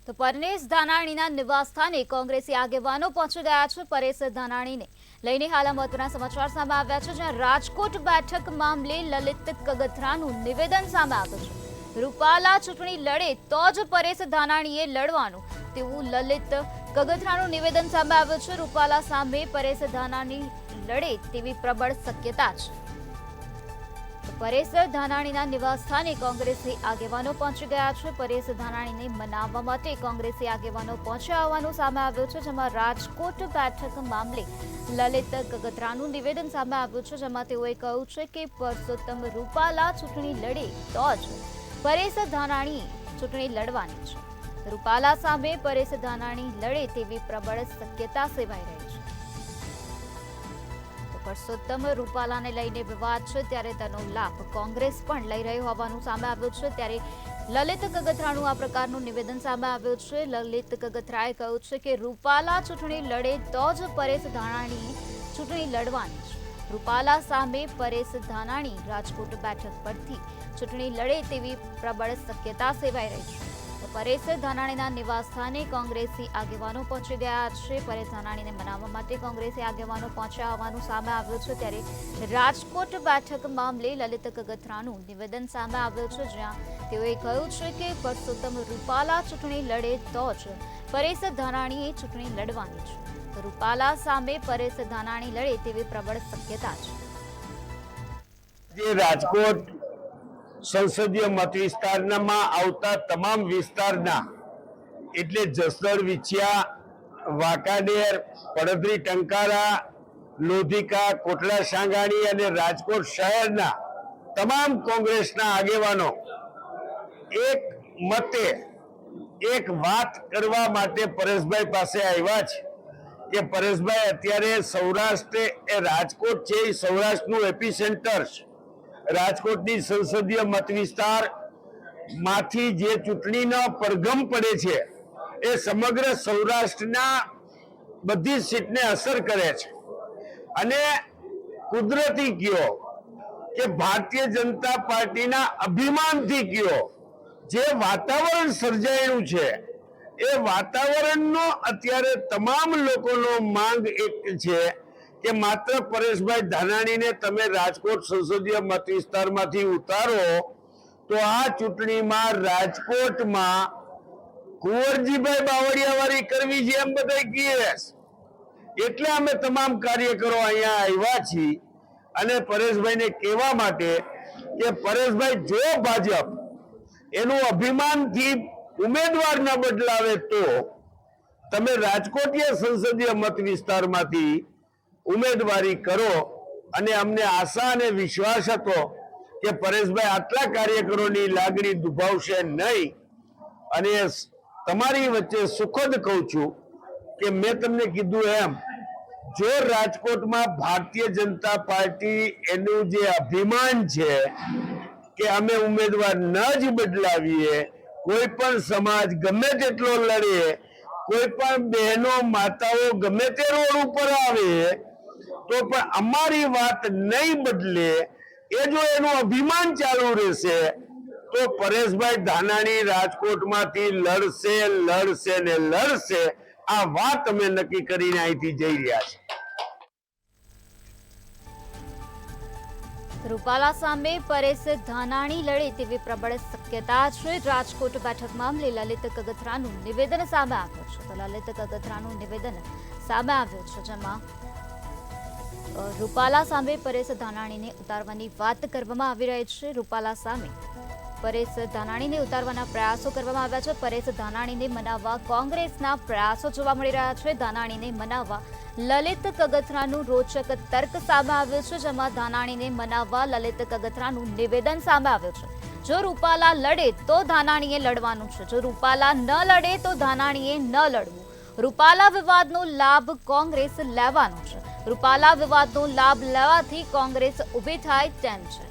તો પરેશ ધાનાણીના નિવાસસ્થાને કોંગ્રેસી આગેવાનો પહોંચી ગયા છે। પરેશ ધાનાણીને લઈને હાલ મહત્વના સમાચાર સામે આવ્યા છે, જ્યાં રાજકોટ બેઠક મામલે લલિત કગથરાનું નિવેદન સામે આવ્યું છે। રૂપાલા ચૂંટણી લડે તો જ પરેશ ધાનાણીએ લડવાનું તેવું લલિત કગથરાનું નિવેદન સામે આવ્યું છે। રૂપાલા સામે પરેશ ધાનાણી લડે તેવી પ્રબળ શક્યતા છે। પરેશ ધાનાણીના નિવાસસ્થાને કોંગ્રેસી આગેવાનો પહોંચી ગયા છે। પરેશ ધાનાણીને મનાવવા માટે કોંગ્રેસી આગેવાનો પહોંચ્યા હોવાનું સામે આવ્યું છે, જેમાં રાજકોટ બેઠક મામલે લલિત કગથરાનું નિવેદન સામે આવ્યું છે, જેમાં તેઓએ કહ્યું છે કે પરસોત્તમ રૂપાલા ચૂંટણી લડે તો જ પરેશ ધાનાણીએ ચૂંટણી લડવાની છે। રૂપાલા સામે પરેશ ધાનાણી લડે તેવી પ્રબળ શક્યતા સેવાઈ રહી છે। પરસોત્તમ રૂપાલાને લઈને વિવાદ છે, ત્યારે તેનો લાભ કોંગ્રેસ પણ લઈ રહ્યું હોવાનું સામે આવ્યું છે। ત્યારે લલિત કગથરાનું આ પ્રકારનું નિવેદન સામે આવ્યું છે। લલિત કગથરાએ કહ્યું છે કે રૂપાલા ચૂંટણી લડે તો જ પરેશ ધાનાણીએ ચૂંટણી લડવાની છે। રૂપાલા સામે પરેશ ધાનાણી રાજકોટ બેઠક પરથી ચૂંટણી લડે તેવી પ્રબળ શક્યતા સેવાઈ રહી છે। પરેશ ધાનાણીના નિવાસસ્થાને કોંગ્રેસી આગેવાનો પહોંચી ગયા છે। પરેશ ધાનાણીને મનાવવા માટે કોંગ્રેસી આગેવાનો પહોંચ્યા હોવાનું સામે આવ્યું છે। ત્યારે રાજકોટ બેઠક મામલે લલિત કગથરાનું નિવેદન સામે આવ્યું છે, જ્યાં તેઓએ કહ્યું છે કે પરસોત્તમ રૂપાલા ચૂંટણી લડે તો જ પરેશ ધાનાણીએ ચૂંટણી લડવાની છે। રૂપાલા સામે પરેશ ધાનાણી લડે તેવી પ્રબળ શક્યતા છે। રાજકોટ સંસદીય મત વિસ્તારમાં આવતા તમામ વિસ્તારના એટલે જસદણ, વિછિયા, વાંકાનેર, પડદરી, ટંકારા, લોધિકા, કોટડા, સાંગાણી અને રાજકોટ શહેરના તમામ કોંગ્રેસના આગેવાનો એક મતે એક વાત કરવા માટે પરેશભાઈ પાસે આવ્યા છે કે પરેશભાઈ અત્યારે સૌરાષ્ટ્ર એ રાજકોટ છે, એ સૌરાષ્ટ્રનું એપિસેન્ટર છે। રાજકોટની સંસદીય મત વિસ્તાર માંથી જે ચૂંટણીનો પડઘમ પડે છે એ સમગ્ર સૌરાષ્ટ્રના બધી સીટને અસર કરે છે અને કુદરતી કયો કે ભારતીય જનતા પાર્ટીના અભિમાનથી કયો જે વાતાવરણ સર્જાયેલું છે એ વાતાવરણનો અત્યારે તમામ લોકોનો માંગ એક છે કે માત્ર પરેશભાઈ ધાનાણીને તમે રાજકોટ સંસદીય મત વિસ્તારમાંથી ઉતારો તો આ ચૂંટણીમાં રાજકોટમાં કુંવરજીભાઈ બાવળિયા વાળી કરવી છે એમ બધા કહે, એટલે અમે તમામ કાર્યકરો અહીંયા આવ્યા છીએ અને પરેશભાઈને કહેવા માટે કે પરેશભાઈ જો ભાજપ એનું અભિમાનથી ઉમેદવાર ન બદલાવે તો તમે રાજકોટીય સંસદીય મત વિસ્તારમાંથી ઉમેદવારી કરો અને અમને આશા અને વિશ્વાસ હતો કે પરેશભાઈ આટલા કાર્યકરોની લાગણી દુભાવશે નહીં। અને તમારી વચ્ચે સુખદ કહું છું કે મેં તમને કીધું એમ જો રાજકોટમાં ભારતીય જનતા પાર્ટી એનું જે અભિમાન છે કે અમે ઉમેદવાર ન જ બદલાવીએ, કોઈ પણ સમાજ ગમે તેટલો લડે, કોઈ પણ બહેનો માતાઓ ગમે તે રોડ ઉપર આવે તો પણ અમારી વાત નહીં બદલે, એ જો એનું અભિમાન ચાલુ રહેશે તો પરેશભાઈ ધાનાણી રાજકોટમાંથી લડશે લડશે ને લડશે। આ વાત અમે નક્કી કરીને અહીંથી જઈ રહ્યા છીએ। રૂપાલા સામે પરેશ ધાનાણી લડે તેવી પ્રબળ શક્યતા છે। રાજકોટ બેઠક મામલે લલિત કગથરાનું નિવેદન સામે આવ્યું છે। તો લલિત કગથરાનું નિવેદન સામે આવ્યું છે, જેમાં રૂપાલા સામે પરેશ ધાનાણીને ઉતારવાની વાત કરવામાં આવી રહી છે। રૂપાલા સામે પરેશ ધાનાણીને ઉતારવાના પ્રયાસો કરવામાં આવ્યા છે। પરેશ ધાનાણીને મનાવવા કોંગ્રેસના પ્રયાસો જોવા મળી રહ્યા છે। ધાનાણીને મનાવવા લલિત કગથરાનું રોચક તર્ક સામે આવ્યું છે, જેમાં ધાનાણીને મનાવવા લલિત કગથરાનું નિવેદન સામે આવ્યું છે। જો રૂપાલા લડે તો ધાનાણીએ લડવાનું છે, જો રૂપાલા ન લડે તો ધાનાણીએ ન લડવું। રૂપાલા વિવાદનો લાભ કોંગ્રેસ લેવાનો છે। રૂપાલા વિવાદનો લાભ લેવાથી કોંગ્રેસ ઊભી થાય તેમ છે।